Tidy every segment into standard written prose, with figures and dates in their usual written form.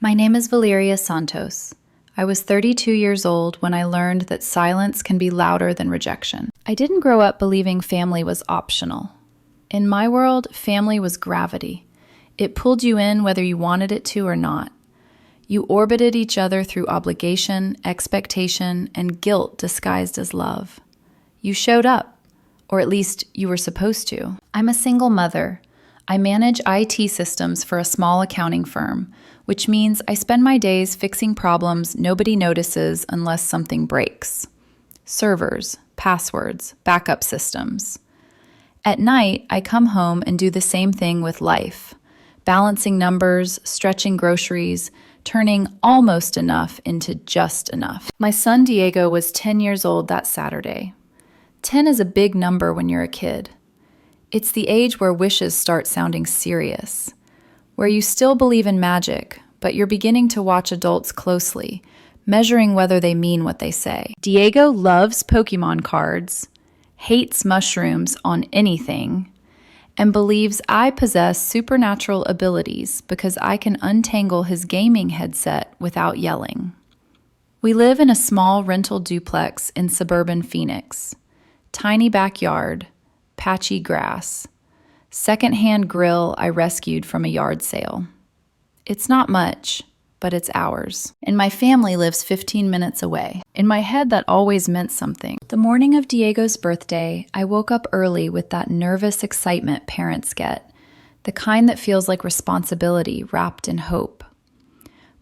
My name is Valeria Santos. I was 32 years old when I learned that silence can be louder than rejection. I didn't grow up believing family was optional. In my world, family was gravity. It pulled you in whether you wanted it to or not. You orbited each other through obligation, expectation, and guilt disguised as love. You showed up, or at least you were supposed to. I'm a single mother. I manage IT systems for a small accounting firm, which means I spend my days fixing problems nobody notices unless something breaks. Servers, passwords, backup systems. At night, I come home and do the same thing with life, balancing numbers, stretching groceries, turning almost enough into just enough. My son Diego was 10 years old that Saturday. 10 is a big number when you're a kid. It's the age where wishes start sounding serious, where you still believe in magic, but you're beginning to watch adults closely, measuring whether they mean what they say. Diego loves Pokemon cards, hates mushrooms on anything, and believes I possess supernatural abilities because I can untangle his gaming headset without yelling. We live in a small rental duplex in suburban Phoenix. Tiny backyard, patchy grass, secondhand grill I rescued from a yard sale. It's not much, but it's ours. And my family lives 15 minutes away. In my head, that always meant something. The morning of Diego's birthday, I woke up early with that nervous excitement parents get, the kind that feels like responsibility wrapped in hope.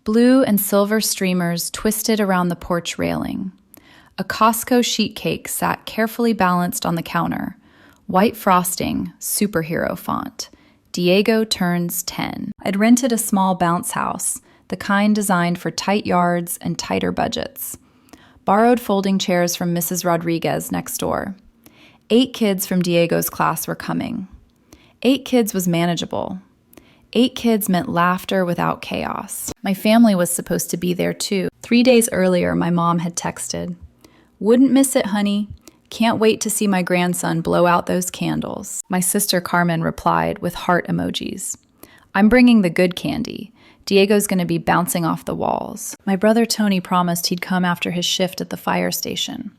Blue and silver streamers twisted around the porch railing. A Costco sheet cake sat carefully balanced on the counter. White frosting, superhero font. Diego turns 10. I'd rented a small bounce house, the kind designed for tight yards and tighter budgets. Borrowed folding chairs from Mrs. Rodriguez next door. 8 kids from Diego's class were coming. 8 kids was manageable. 8 kids meant laughter without chaos. My family was supposed to be there too. 3 days earlier, my mom had texted, "Wouldn't miss it, honey. Can't wait to see my grandson blow out those candles." My sister Carmen replied with heart emojis. "I'm bringing the good candy. Diego's going to be bouncing off the walls." My brother Tony promised he'd come after his shift at the fire station.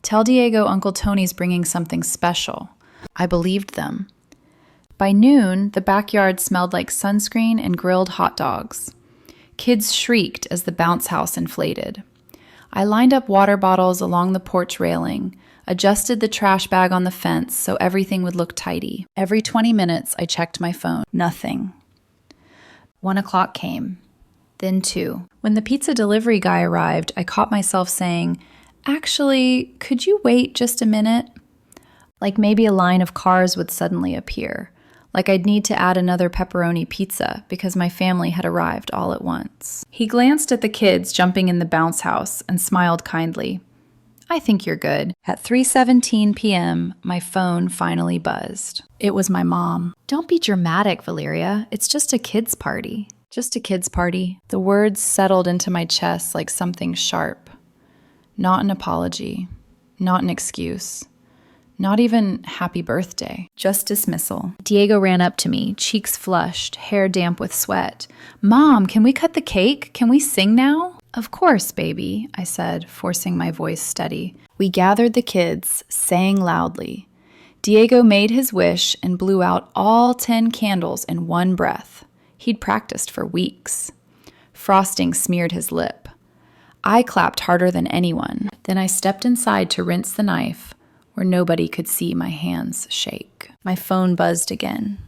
"Tell Diego Uncle Tony's bringing something special." I believed them. By noon, the backyard smelled like sunscreen and grilled hot dogs. Kids shrieked as the bounce house inflated. I lined up water bottles along the porch railing, adjusted the trash bag on the fence so everything would look tidy. Every 20 minutes, I checked my phone. Nothing. 1 o'clock came, then 2. When the pizza delivery guy arrived, I caught myself saying, "Actually, could you wait just a minute?" Like maybe a line of cars would suddenly appear. Like I'd need to add another pepperoni pizza because my family had arrived all at once. He glanced at the kids jumping in the bounce house and smiled kindly. "I think you're good." At 3:17 p.m., my phone finally buzzed. It was my mom. "Don't be dramatic, Valeria. It's just a kid's party." Just a kid's party. The words settled into my chest like something sharp. Not an apology. Not an excuse. Not even happy birthday. Just dismissal. Diego ran up to me, cheeks flushed, hair damp with sweat. "Mom, can we cut the cake? Can we sing now?" "Of course, baby," I said, forcing my voice steady. We gathered the kids, sang loudly. Diego made his wish and blew out all 10 candles in one breath. He'd practiced for weeks. Frosting smeared his lip. I clapped harder than anyone. Then I stepped inside to rinse the knife, where nobody could see my hands shake. My phone buzzed again.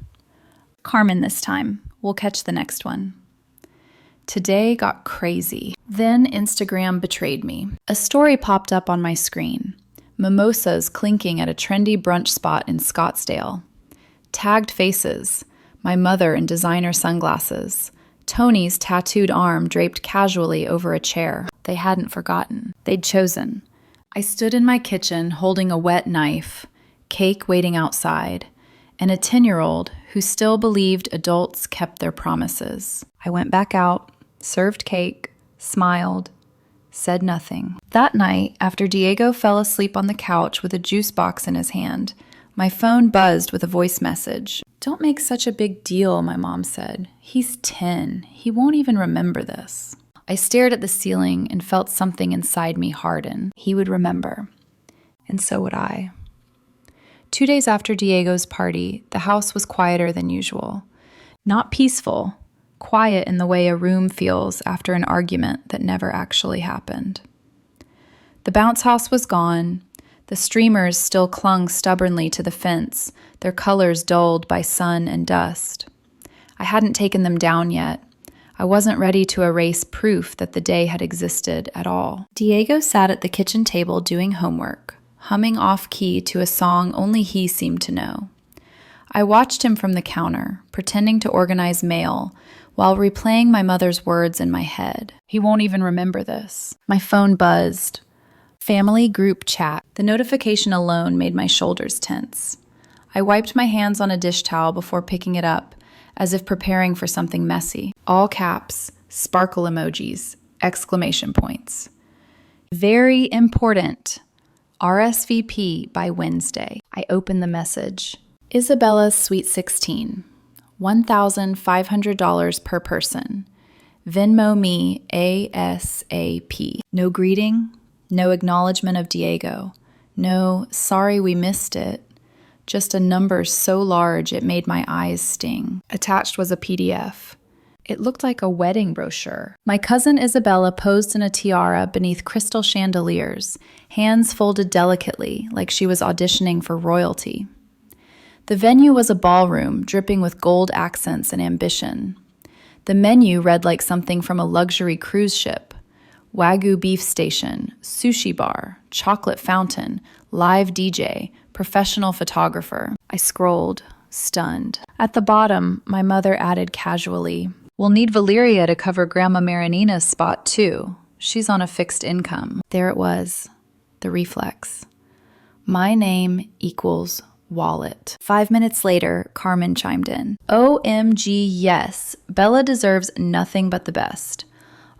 "Carmen this time. We'll catch the next one." Today got crazy. Then Instagram betrayed me. A story popped up on my screen. Mimosas clinking at a trendy brunch spot in Scottsdale. Tagged faces. My mother in designer sunglasses. Tony's tattooed arm draped casually over a chair. They hadn't forgotten. They'd chosen. I stood in my kitchen holding a wet knife, cake waiting outside, and a 10-year-old who still believed adults kept their promises. I went back out, served cake, smiled, said nothing. That night, after Diego fell asleep on the couch with a juice box in his hand, my phone buzzed with a voice message. "Don't make such a big deal," my mom said. "He's 10. He won't even remember this." I stared at the ceiling and felt something inside me harden. He would remember. And so would I. 2 days after Diego's party, the house was quieter than usual. Not peaceful, quiet in the way a room feels after an argument that never actually happened. The bounce house was gone. The streamers still clung stubbornly to the fence, their colors dulled by sun and dust. I hadn't taken them down yet. I wasn't ready to erase proof that the day had existed at all. Diego sat at the kitchen table doing homework, humming off-key to a song only he seemed to know. I watched him from the counter, pretending to organize mail, while replaying my mother's words in my head. He won't even remember this. My phone buzzed. Family group chat. The notification alone made my shoulders tense. I wiped my hands on a dish towel before picking it up, as if preparing for something messy. All caps, sparkle emojis, exclamation points. Very important. RSVP by Wednesday. I opened the message. Isabella's Sweet 16. $1,500 per person. Venmo me ASAP. No greeting. No acknowledgement of Diego. No, sorry we missed it. Just a number so large it made my eyes sting. Attached was a PDF. It looked like a wedding brochure. My cousin Isabella posed in a tiara beneath crystal chandeliers, hands folded delicately like she was auditioning for royalty. The venue was a ballroom dripping with gold accents and ambition. The menu read like something from a luxury cruise ship. Wagyu beef station, sushi bar, chocolate fountain, live DJ, professional photographer. I scrolled, stunned. At the bottom, my mother added casually, "We'll need Valeria to cover Grandma Marinina's spot too. She's on a fixed income." There it was, the reflex. My name equals wallet. 5 minutes later, Carmen chimed in. "OMG, yes. Bella deserves nothing but the best.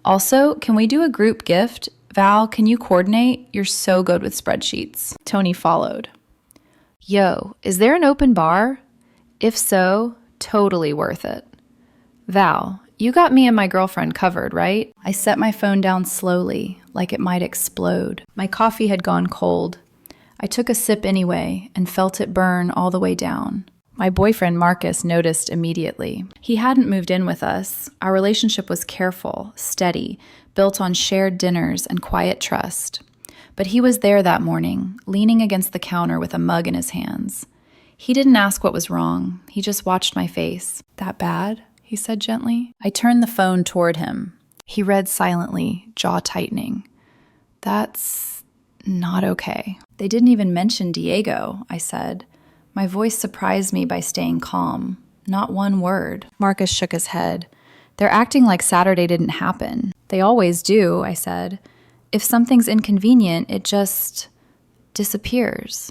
Also, can we do a group gift? Val, can you coordinate? You're so good with spreadsheets." Tony followed. "Yo, is there an open bar? If so, totally worth it. Val, you got me and my girlfriend covered, right?" I set my phone down slowly, like it might explode. My coffee had gone cold. I took a sip anyway and felt it burn all the way down. My boyfriend Marcus noticed immediately. He hadn't moved in with us. Our relationship was careful, steady, built on shared dinners and quiet trust. But he was there that morning, leaning against the counter with a mug in his hands. He didn't ask what was wrong. He just watched my face. "That bad?" he said gently. I turned the phone toward him. He read silently, jaw tightening. "That's not okay." "They didn't even mention Diego," I said. My voice surprised me by staying calm. Not one word. Marcus shook his head. "They're acting like Saturday didn't happen." "They always do," I said. "If something's inconvenient, it just disappears."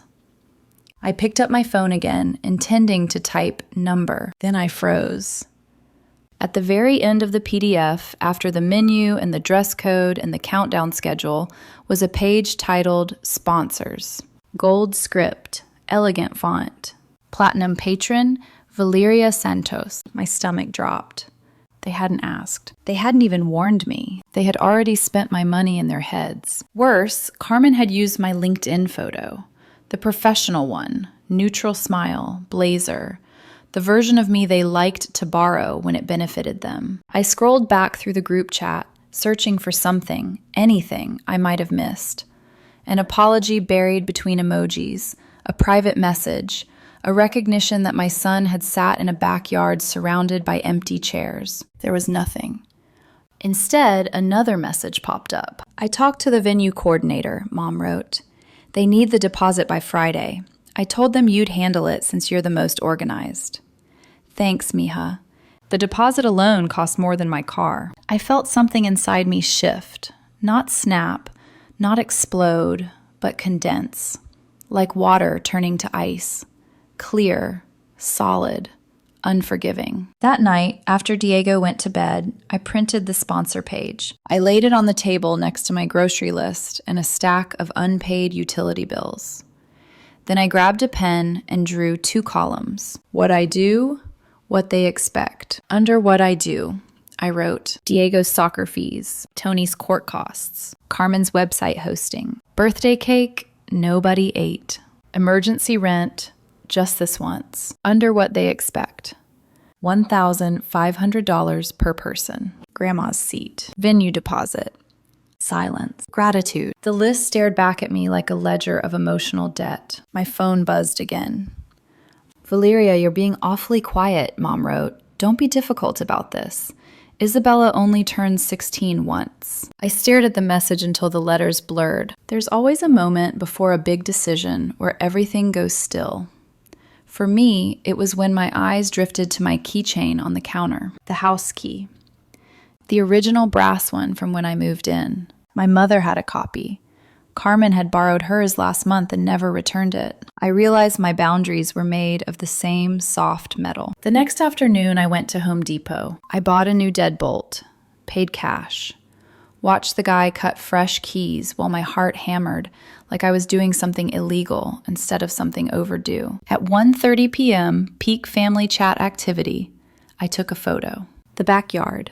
I picked up my phone again, intending to type number. Then I froze. At the very end of the PDF, after the menu and the dress code and the countdown schedule, was a page titled Sponsors. Gold script. Elegant font. Platinum patron, Valeria Santos. My stomach dropped. They hadn't asked. They hadn't even warned me. They had already spent my money in their heads. Worse, Carmen had used my LinkedIn photo. The professional one. Neutral smile, blazer. The version of me they liked to borrow when it benefited them. I scrolled back through the group chat, searching for something, anything I might have missed. An apology buried between emojis. A private message, a recognition that my son had sat in a backyard surrounded by empty chairs. There was nothing. Instead, another message popped up. "I talked to the venue coordinator," Mom wrote. "They need the deposit by Friday. I told them you'd handle it since you're the most organized." "Thanks, mija. The deposit alone cost more than my car." I felt something inside me shift, not snap, not explode, but condense. Like water turning to ice, clear, solid, unforgiving. That night, after Diego went to bed, I printed the sponsor page. I laid it on the table next to my grocery list and a stack of unpaid utility bills. Then I grabbed a pen and drew 2 columns. What I do, what they expect. Under what I do, I wrote Diego's soccer fees, Tony's court costs, Carmen's website hosting, birthday cake nobody ate, emergency rent just this once. Under what they expect, $1,500 per person, grandma's seat, venue deposit, silence, gratitude. The list stared back at me like a ledger of emotional debt. My phone buzzed again. Valeria, you're being awfully quiet, Mom wrote. Don't be difficult about this. Isabella only turned 16 once. I stared at the message until the letters blurred. There's always a moment before a big decision where everything goes still. For me, it was when my eyes drifted to my keychain on the counter, the house key. The original brass one from when I moved in. My mother had a copy. Carmen had borrowed hers last month and never returned it. I realized my boundaries were made of the same soft metal. The next afternoon, I went to Home Depot. I bought a new deadbolt, paid cash, watched the guy cut fresh keys while my heart hammered like I was doing something illegal instead of something overdue. At 1:30 p.m., peak family chat activity, I took a photo. The backyard.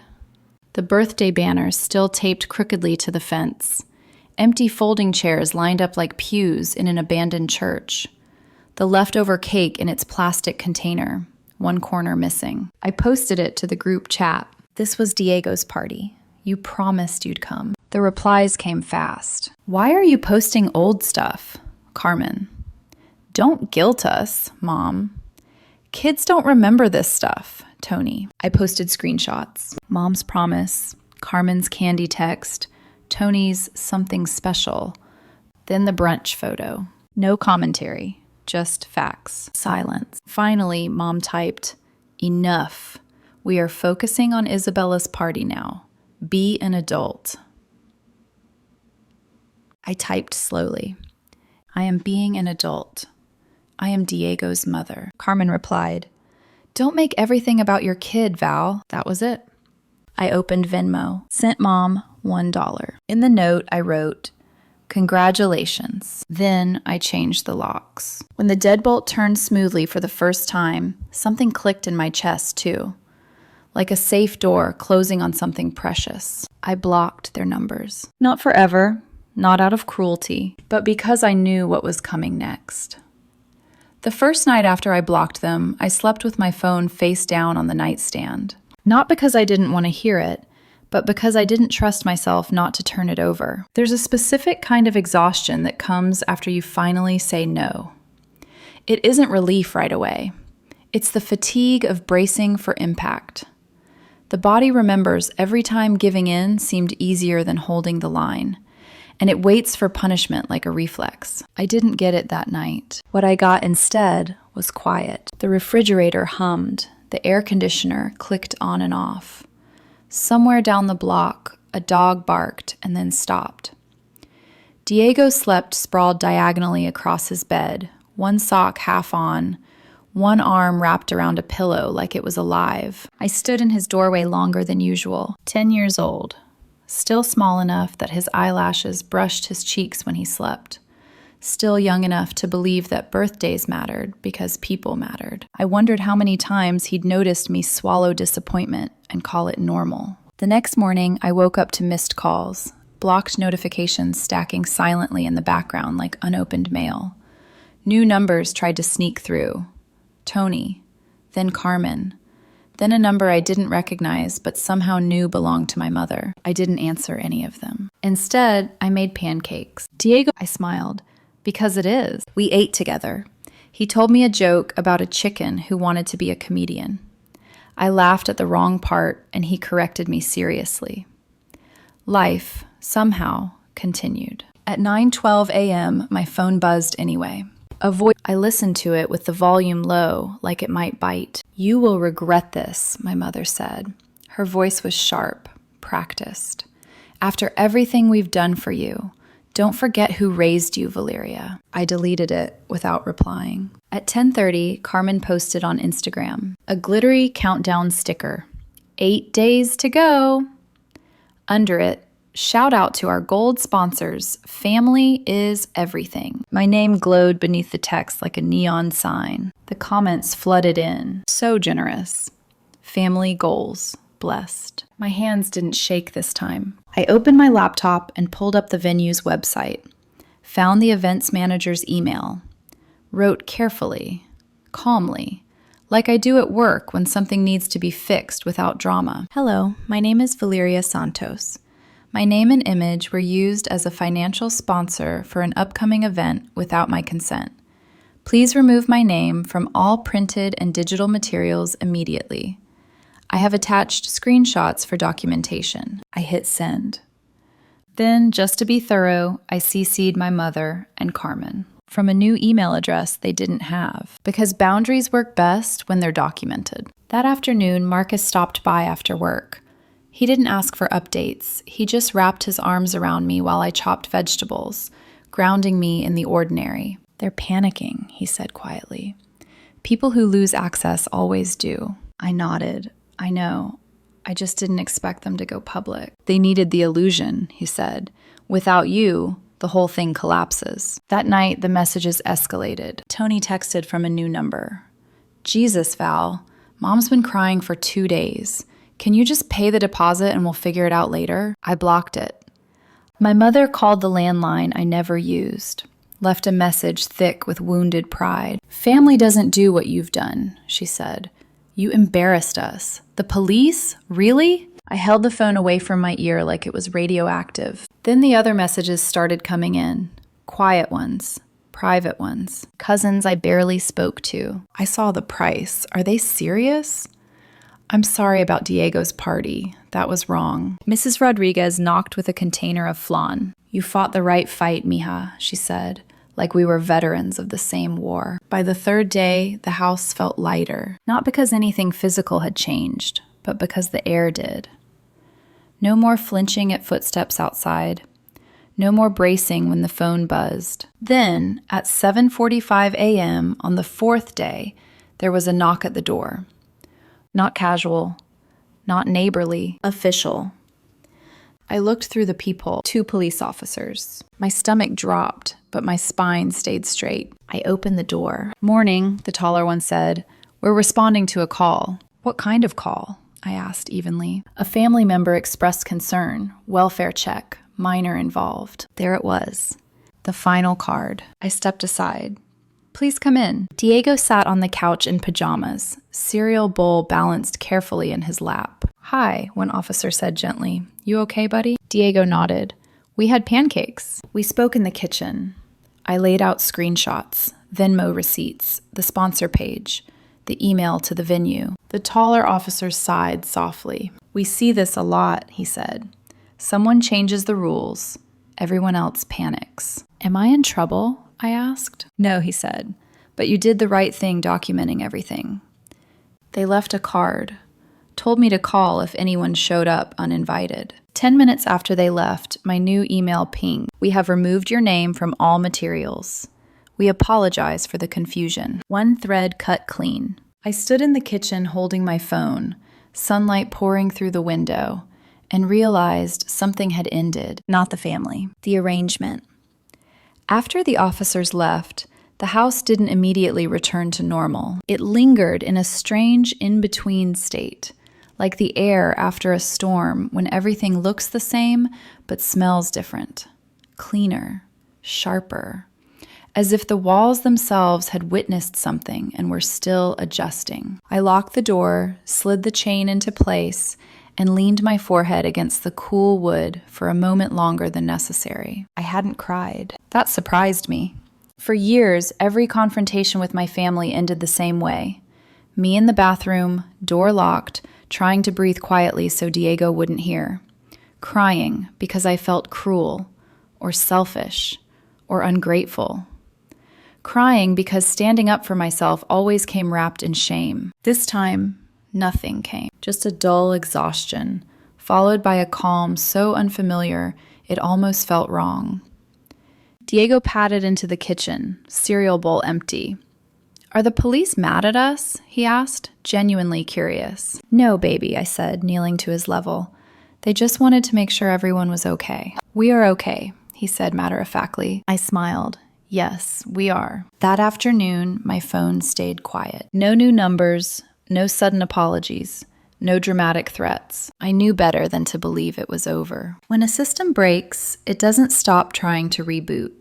The birthday banners still taped crookedly to the fence. Empty folding chairs lined up like pews in an abandoned church. The leftover cake in its plastic container, one corner missing. I posted it to the group chat. This was Diego's party. You promised you'd come. The replies came fast. Why are you posting old stuff? Carmen. Don't guilt us, Mom. Kids don't remember this stuff. Tony. I posted screenshots. Mom's promise, Carmen's candy text, Tony's something special, then the brunch photo. No commentary, just facts. Silence. Finally, Mom typed, enough. We are focusing on Isabella's party now. Be an adult. I typed slowly. I am being an adult. I am Diego's mother. Carmen replied, don't make everything about your kid, Val. That was it. I opened Venmo, sent Mom $1. In the note, I wrote, congratulations. Then I changed the locks. When the deadbolt turned smoothly for the first time, something clicked in my chest too. Like a safe door closing on something precious. I blocked their numbers. Not forever, not out of cruelty, but because I knew what was coming next. The first night after I blocked them, I slept with my phone face down on the nightstand. Not because I didn't want to hear it, but because I didn't trust myself not to turn it over. There's a specific kind of exhaustion that comes after you finally say no. It isn't relief right away. It's the fatigue of bracing for impact. The body remembers every time giving in seemed easier than holding the line, and it waits for punishment like a reflex. I didn't get it that night. What I got instead was quiet. The refrigerator hummed. The air conditioner clicked on and off. Somewhere down the block, a dog barked and then stopped. Diego slept sprawled diagonally across his bed, one sock half on, one arm wrapped around a pillow like it was alive. I stood in his doorway longer than usual, 10 years old, still small enough that his eyelashes brushed his cheeks when he slept. Still young enough to believe that birthdays mattered because people mattered. I wondered how many times he'd noticed me swallow disappointment and call it normal. The next morning, I woke up to missed calls, blocked notifications stacking silently in the background like unopened mail. New numbers tried to sneak through. Tony, then Carmen, then a number I didn't recognize but somehow knew belonged to my mother. I didn't answer any of them. Instead, I made pancakes. Diego, I smiled. Because it is. We ate together. He told me a joke about a chicken who wanted to be a comedian. I laughed at the wrong part, and he corrected me seriously. Life, somehow, continued. At 9:12 a.m., my phone buzzed anyway. I listened to it with the volume low, like it might bite. You will regret this, my mother said. Her voice was sharp, practiced. After everything we've done for you, don't forget who raised you, Valeria. I deleted it without replying. At 10:30, Carmen posted on Instagram, a glittery countdown sticker. 8 days to go. Under it, Shout out to our gold sponsors. Family is everything. My name glowed beneath the text like a neon sign. The comments flooded in. So generous. Family goals. Blessed. My hands didn't shake this time. I opened my laptop and pulled up the venue's website. Found the events manager's email. Wrote carefully, calmly, like I do at work when something needs to be fixed without drama. Hello, my name is Valeria Santos. My name and image were used as a financial sponsor for an upcoming event without my consent. Please remove my name from all printed and digital materials immediately. I have attached screenshots for documentation. I hit send. Then, just to be thorough, I CC'd my mother and Carmen from a new email address they didn't have, because boundaries work best when they're documented. That afternoon, Marcus stopped by after work. He didn't ask for updates. He just wrapped his arms around me while I chopped vegetables, grounding me in the ordinary. They're panicking, he said quietly. People who lose access always do. I nodded. I know. I just didn't expect them to go public. They needed the illusion, he said. Without you, the whole thing collapses. That night, the messages escalated. Tony texted from a new number. Jesus, Val, Mom's been crying for 2 days. Can you just pay the deposit and we'll figure it out later? I blocked it. My mother called the landline I never used, left a message thick with wounded pride. Family doesn't do what you've done, she said. You embarrassed us. The police? Really? I held the phone away from my ear like it was radioactive. Then the other messages started coming in. Quiet ones. Private ones. Cousins I barely spoke to. I saw the price. Are they serious? I'm sorry about Diego's party. That was wrong. Mrs. Rodriguez knocked with a container of flan. You fought the right fight, mija, she said, like we were veterans of the same war. By the third day, the house felt lighter, not because anything physical had changed, but because the air did. No more flinching at footsteps outside. No more bracing when the phone buzzed. Then, at 7:45 a.m. on the fourth day, there was a knock at the door. Not casual, not neighborly, official. I looked through the peephole. 2 police officers. My stomach dropped, but my spine stayed straight. I opened the door. Morning, the taller one said. We're responding to a call. What kind of call? I asked evenly. A family member expressed concern. Welfare check. Minor involved. There it was. The final card. I stepped aside. Please come in. Diego sat on the couch in pajamas, cereal bowl balanced carefully in his lap. Hi, one officer said gently. You okay, buddy? Diego nodded. We had pancakes. We spoke in the kitchen. I laid out screenshots, Venmo receipts, the sponsor page, the email to the venue. The taller officer sighed softly. We see this a lot, he said. Someone changes the rules. Everyone else panics. Am I in trouble? I asked. No, he said, but you did the right thing documenting everything. They left a card, told me to call if anyone showed up uninvited. 10 minutes after they left, my new email pinged. We have removed your name from all materials. We apologize for the confusion. One thread cut clean. I stood in the kitchen holding my phone, sunlight pouring through the window, and realized something had ended. Not the family, the arrangement. After the officers left, the house didn't immediately return to normal. It lingered in a strange in-between state, like the air after a storm when everything looks the same but smells different, cleaner, sharper, as if the walls themselves had witnessed something and were still adjusting. I locked the door, slid the chain into place, and leaned my forehead against the cool wood for a moment longer than necessary. I hadn't cried. That surprised me. For years, every confrontation with my family ended the same way. Me in the bathroom, door locked, trying to breathe quietly so Diego wouldn't hear. Crying because I felt cruel, or selfish, or ungrateful. Crying because standing up for myself always came wrapped in shame. This time, nothing came. Just a dull exhaustion, followed by a calm so unfamiliar it almost felt wrong. Diego padded into the kitchen, cereal bowl empty. Are the police mad at us? He asked, genuinely curious. No, baby, I said, kneeling to his level. They just wanted to make sure everyone was okay. We are okay, he said matter-of-factly. I smiled. Yes, we are. That afternoon, my phone stayed quiet. No new numbers, no sudden apologies, no dramatic threats. I knew better than to believe it was over. When a system breaks, it doesn't stop trying to reboot.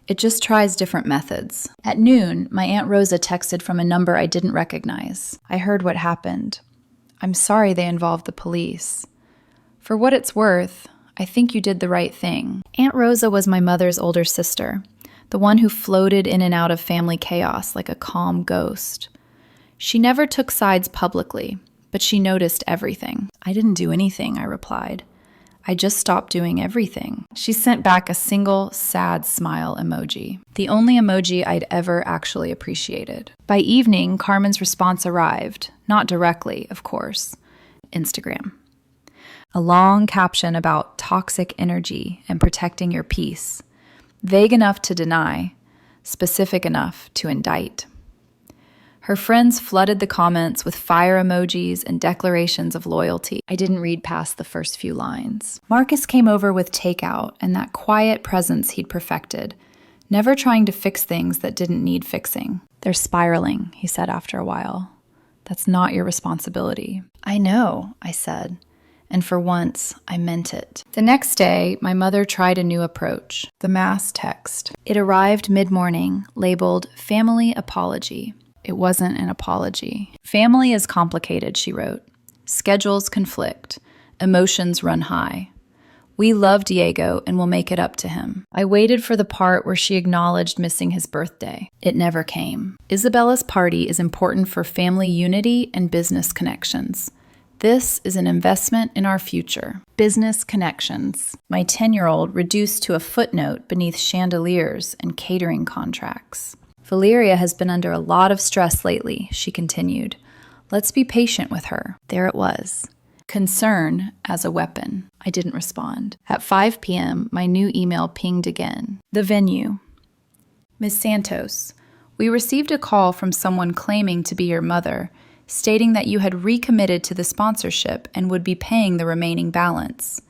It just tries different methods. At noon, my Aunt Rosa texted from a number I didn't recognize. I heard what happened. I'm sorry they involved the police. For what it's worth, I think you did the right thing. Aunt Rosa was my mother's older sister, the one who floated in and out of family chaos like a calm ghost. She never took sides publicly, but she noticed everything. I didn't do anything, I replied. I just stopped doing everything. She sent back a single sad smile emoji, the only emoji I'd ever actually appreciated. By evening, Carmen's response arrived, not directly, of course. Instagram. A long caption about toxic energy and protecting your peace. Vague enough to deny, specific enough to indict. Her friends flooded the comments with fire emojis and declarations of loyalty. I didn't read past the first few lines. Marcus came over with takeout and that quiet presence he'd perfected, never trying to fix things that didn't need fixing. They're spiraling, he said after a while. That's not your responsibility. I know, I said. And for once, I meant it. The next day, my mother tried a new approach, the mass text. It arrived mid-morning, labeled Family Apology. It wasn't an apology. Family is complicated, she wrote. Schedules conflict. Emotions run high. We love Diego and will make it up to him. I waited for the part where she acknowledged missing his birthday. It never came. Isabella's party is important for family unity and business connections. This is an investment in our future. Business connections. My 10-year-old reduced to a footnote beneath chandeliers and catering contracts. Valeria has been under a lot of stress lately, she continued. Let's be patient with her. There it was. Concern as a weapon. I didn't respond. At 5 p.m., my new email pinged again. The venue. Ms. Santos, we received a call from someone claiming to be your mother, stating that you had recommitted to the sponsorship and would be paying the remaining balance.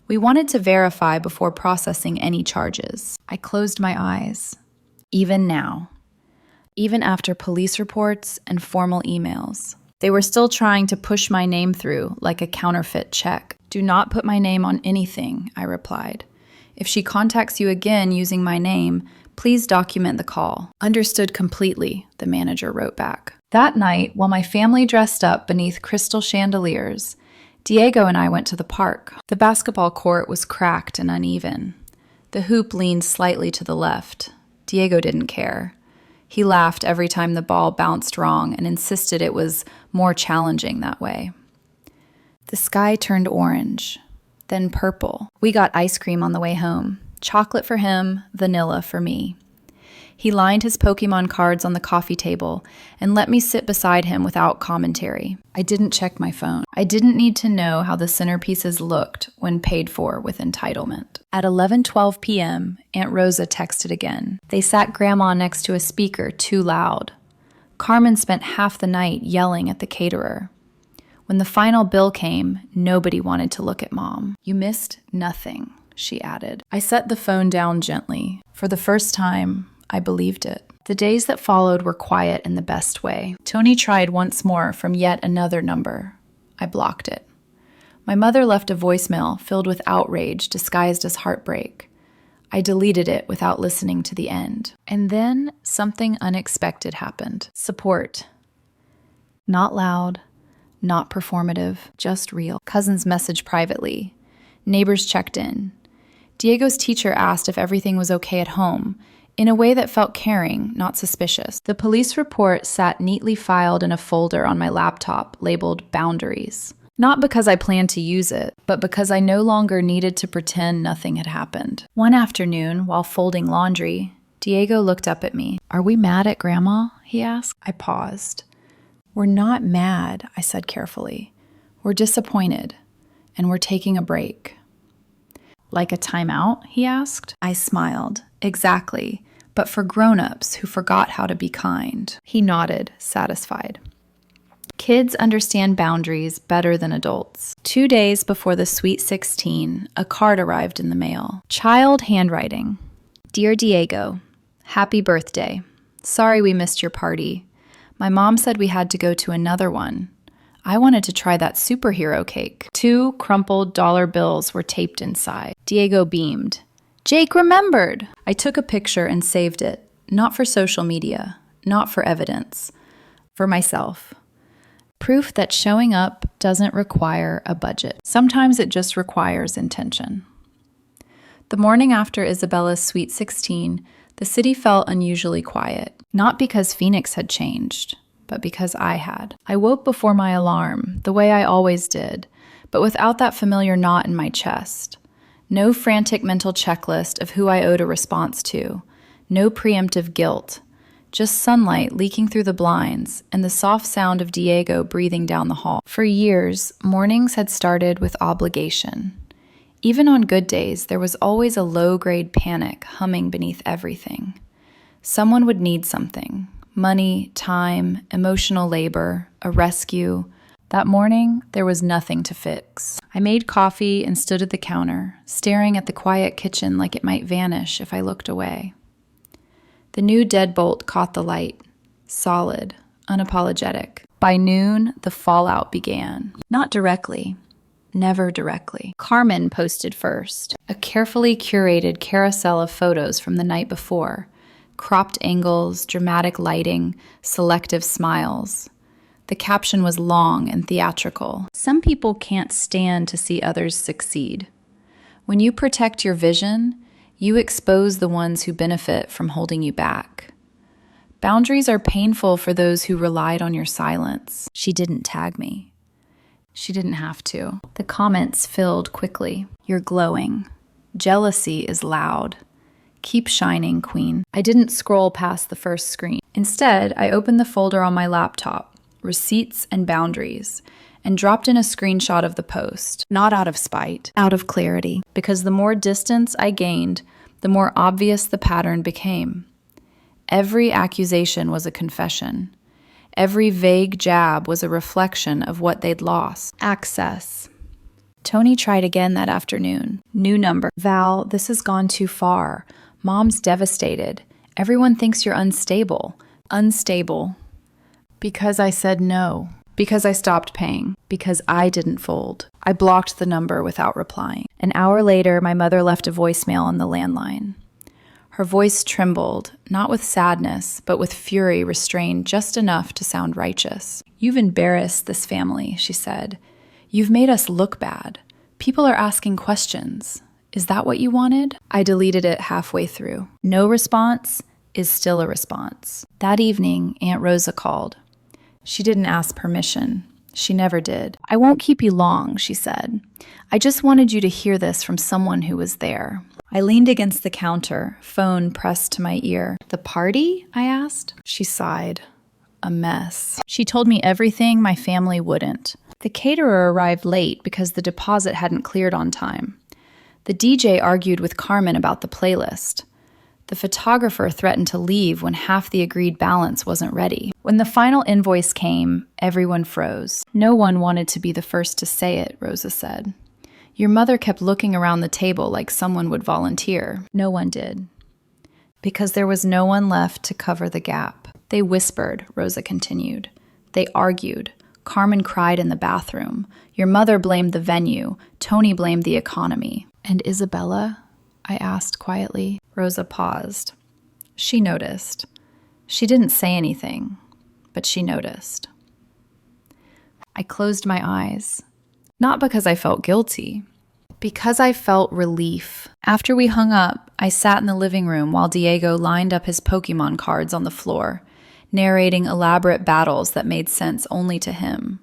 We wanted to verify before processing any charges. I closed my eyes. Even now. Even after police reports and formal emails. They were still trying to push my name through like a counterfeit check. Do not put my name on anything, I replied. If she contacts you again using my name, please document the call. Understood completely, the manager wrote back. That night, while my family dressed up beneath crystal chandeliers, Diego and I went to the park. The basketball court was cracked and uneven. The hoop leaned slightly to the left. Diego didn't care. He laughed every time the ball bounced wrong and insisted it was more challenging that way. The sky turned orange, then purple. We got ice cream on the way home. Chocolate for him, vanilla for me. He lined his Pokemon cards on the coffee table and let me sit beside him without commentary. I didn't check my phone. I didn't need to know how the centerpieces looked when paid for with entitlement. At 11:12 p.m., Aunt Rosa texted again. They sat Grandma next to a speaker too loud. Carmen spent half the night yelling at the caterer. When the final bill came, nobody wanted to look at Mom. You missed nothing, she added. I set the phone down gently. For the first time, I believed it. The days that followed were quiet in the best way. Tony tried once more from yet another number. I blocked it. My mother left a voicemail filled with outrage disguised as heartbreak. I deleted it without listening to the end. And then something unexpected happened. Support. Not loud, not performative, just real. Cousins messaged privately. Neighbors checked in. Diego's teacher asked if everything was okay at home, in a way that felt caring, not suspicious. The police report sat neatly filed in a folder on my laptop labeled Boundaries. Not because I planned to use it, but because I no longer needed to pretend nothing had happened. One afternoon, while folding laundry, Diego looked up at me. Are we mad at Grandma? He asked. I paused. We're not mad, I said carefully. We're disappointed, and we're taking a break. Like a timeout? He asked. I smiled. Exactly. But for grown-ups who forgot how to be kind. He nodded, satisfied. Kids understand boundaries better than adults. 2 days before the Sweet 16, a card arrived in the mail. Child handwriting. Dear Diego, happy birthday. Sorry we missed your party. My mom said we had to go to another one. I wanted to try that superhero cake. 2 crumpled dollar bills were taped inside. Diego beamed. Jake remembered! I took a picture and saved it. Not for social media, not for evidence. For myself. Proof that showing up doesn't require a budget. Sometimes it just requires intention. The morning after Isabella's Sweet 16, the city felt unusually quiet. Not because Phoenix had changed, but because I had. I woke before my alarm, the way I always did, but without that familiar knot in my chest. No frantic mental checklist of who I owed a response to. No preemptive guilt. Just sunlight leaking through the blinds and the soft sound of Diego breathing down the hall. For years, mornings had started with obligation. Even on good days, there was always a low-grade panic humming beneath everything. Someone would need something. Money, time, emotional labor, a rescue. That morning, there was nothing to fix. I made coffee and stood at the counter, staring at the quiet kitchen like it might vanish if I looked away. The new deadbolt caught the light, solid, unapologetic. By noon, the fallout began. Not directly, never directly. Carmen posted first, a carefully curated carousel of photos from the night before, cropped angles, dramatic lighting, selective smiles. The caption was long and theatrical. Some people can't stand to see others succeed. When you protect your vision, you expose the ones who benefit from holding you back. Boundaries are painful for those who relied on your silence. She didn't tag me. She didn't have to. The comments filled quickly. You're glowing. Jealousy is loud. Keep shining, queen. I didn't scroll past the first screen. Instead, I opened the folder on my laptop, receipts and boundaries, and dropped in a screenshot of the post, not out of spite, out of clarity, because the more distance I gained, the more obvious the pattern became. Every accusation was a confession. Every vague jab was a reflection of what they'd lost. Access. Tony tried again that afternoon. New number. Val, this has gone too far. Mom's devastated. Everyone thinks you're unstable. Unstable. Because I said no. Because I stopped paying. Because I didn't fold. I blocked the number without replying. An hour later, my mother left a voicemail on the landline. Her voice trembled, not with sadness, but with fury restrained just enough to sound righteous. You've embarrassed this family, she said. You've made us look bad. People are asking questions. Is that what you wanted? I deleted it halfway through. No response is still a response. That evening, Aunt Rosa called. She didn't ask permission. She never did. I won't keep you long, she said. I just wanted you to hear this from someone who was there. I leaned against the counter, phone pressed to my ear. The party? I asked. She sighed. A mess. She told me everything my family wouldn't. The caterer arrived late because the deposit hadn't cleared on time. The DJ argued with Carmen about the playlist. The photographer threatened to leave when half the agreed balance wasn't ready. When the final invoice came, everyone froze. No one wanted to be the first to say it, Rosa said. Your mother kept looking around the table like someone would volunteer. No one did. Because there was no one left to cover the gap. They whispered, Rosa continued. They argued. Carmen cried in the bathroom. Your mother blamed the venue. Tony blamed the economy. And Isabella? I asked quietly. Rosa paused. She noticed. She didn't say anything, but she noticed. I closed my eyes. Not because I felt guilty, because I felt relief. After we hung up, I sat in the living room while Diego lined up his Pokemon cards on the floor, narrating elaborate battles that made sense only to him.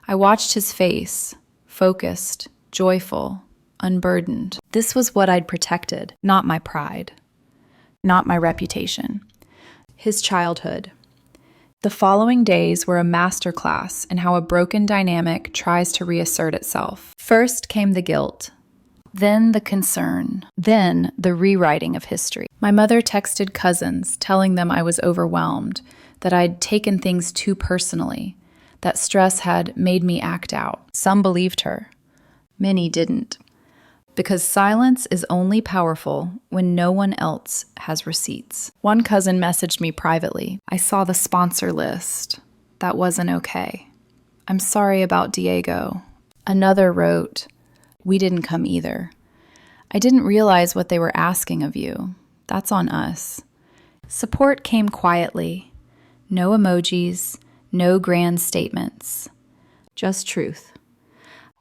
I watched his face, focused, joyful, unburdened. This was what I'd protected, not my pride, not my reputation. His childhood. The following days were a masterclass in how a broken dynamic tries to reassert itself. First came the guilt, then the concern, then the rewriting of history. My mother texted cousins telling them I was overwhelmed, that I'd taken things too personally, that stress had made me act out. Some believed her. Many didn't. Because silence is only powerful when no one else has receipts. One cousin messaged me privately. I saw the sponsor list. That wasn't okay. I'm sorry about Diego. Another wrote, we didn't come either. I didn't realize what they were asking of you. That's on us. Support came quietly. No emojis, no grand statements. Just truth.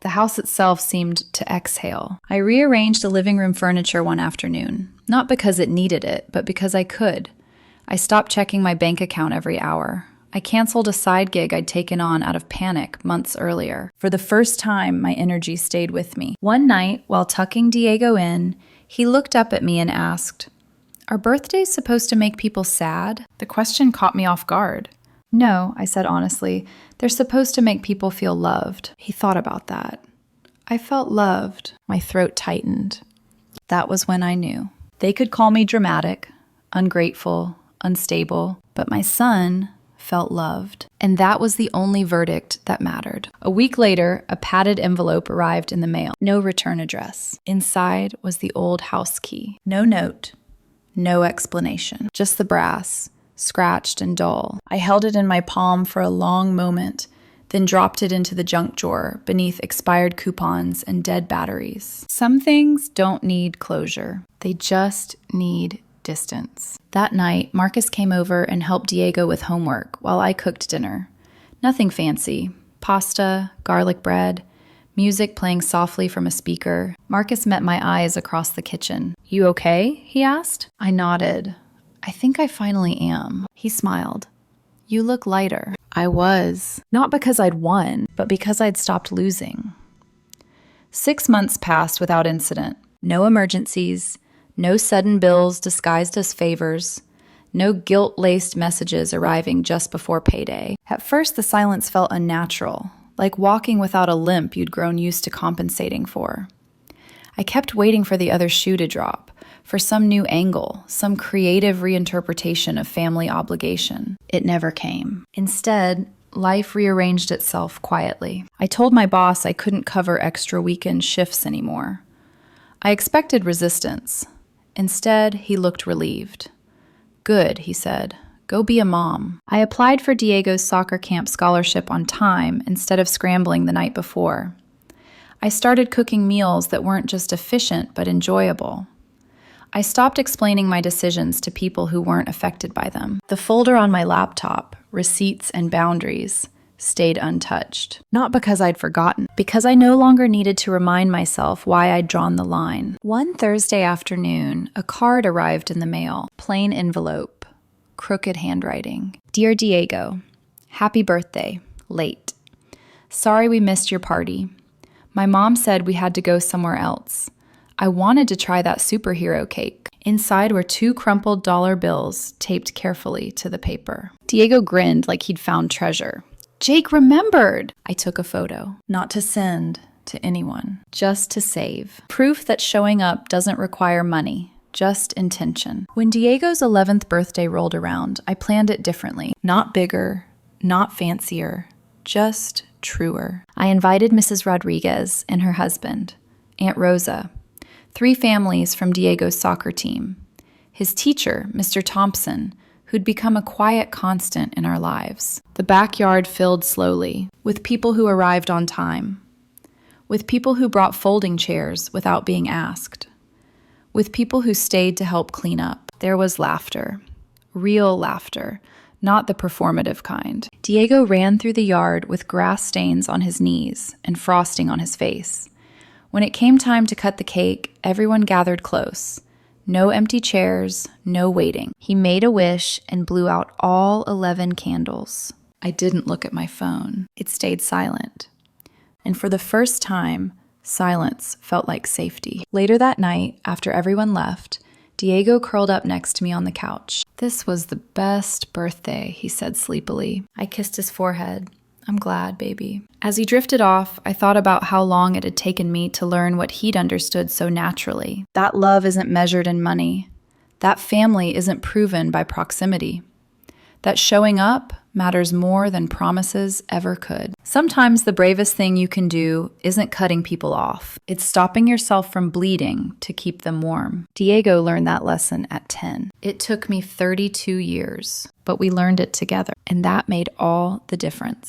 The house itself seemed to exhale. I rearranged the living room furniture one afternoon, not because it needed it, but because I could. I stopped checking my bank account every hour. I canceled a side gig I'd taken on out of panic months earlier. For the first time, my energy stayed with me. One night, while tucking Diego in, he looked up at me and asked, "Are birthdays supposed to make people sad?" The question caught me off guard. "No," I said honestly. "They're supposed to make people feel loved." He thought about that. I felt loved. My throat tightened. That was when I knew. They could call me dramatic, ungrateful, unstable, but my son felt loved. And that was the only verdict that mattered. A week later, a padded envelope arrived in the mail. No return address. Inside was the old house key. No note. No explanation. Just the brass, scratched and dull. I held it in my palm for a long moment, then dropped it into the junk drawer beneath expired coupons and dead batteries. Some things don't need closure. They just need distance. That night, Marcus came over and helped Diego with homework while I cooked dinner. Nothing fancy. Pasta, garlic bread, music playing softly from a speaker. Marcus met my eyes across the kitchen. "You okay?" he asked. I nodded. "I think I finally am." He smiled. "You look lighter." I was. Not because I'd won, but because I'd stopped losing. 6 months passed without incident. No emergencies, no sudden bills disguised as favors, no guilt-laced messages arriving just before payday. At first, the silence felt unnatural, like walking without a limp you'd grown used to compensating for. I kept waiting for the other shoe to drop, for some new angle, some creative reinterpretation of family obligation. It never came. Instead, life rearranged itself quietly. I told my boss I couldn't cover extra weekend shifts anymore. I expected resistance. Instead, he looked relieved. "Good," he said. "Go be a mom." I applied for Diego's soccer camp scholarship on time instead of scrambling the night before. I started cooking meals that weren't just efficient but enjoyable. I stopped explaining my decisions to people who weren't affected by them. The folder on my laptop, receipts and boundaries, stayed untouched. Not because I'd forgotten, because I no longer needed to remind myself why I'd drawn the line. One Thursday afternoon, a card arrived in the mail. Plain envelope, crooked handwriting. "Dear Diego, happy birthday, late. Sorry we missed your party. My mom said we had to go somewhere else. I wanted to try that superhero cake." Inside were 2 crumpled dollar bills taped carefully to the paper. Diego grinned like he'd found treasure. "Jake remembered!" I took a photo. Not to send to anyone, just to save. Proof that showing up doesn't require money, just intention. When Diego's 11th birthday rolled around, I planned it differently. Not bigger, not fancier, just truer. I invited Mrs. Rodriguez and her husband, Aunt Rosa, 3 families from Diego's soccer team, his teacher, Mr. Thompson, who'd become a quiet constant in our lives. The backyard filled slowly, with people who arrived on time, with people who brought folding chairs without being asked, with people who stayed to help clean up. There was laughter, real laughter, not the performative kind. Diego ran through the yard with grass stains on his knees and frosting on his face. When it came time to cut the cake, everyone gathered close. No empty chairs, no waiting. He made a wish and blew out all 11 candles. I didn't look at my phone. It stayed silent. And for the first time, silence felt like safety. Later that night, after everyone left, Diego curled up next to me on the couch. "This was the best birthday," he said sleepily. I kissed his forehead. "I'm glad, baby." As he drifted off, I thought about how long it had taken me to learn what he'd understood so naturally. That love isn't measured in money. That family isn't proven by proximity. That showing up matters more than promises ever could. Sometimes the bravest thing you can do isn't cutting people off. It's stopping yourself from bleeding to keep them warm. Diego learned that lesson at 10. It took me 32 years, but we learned it together, and that made all the difference.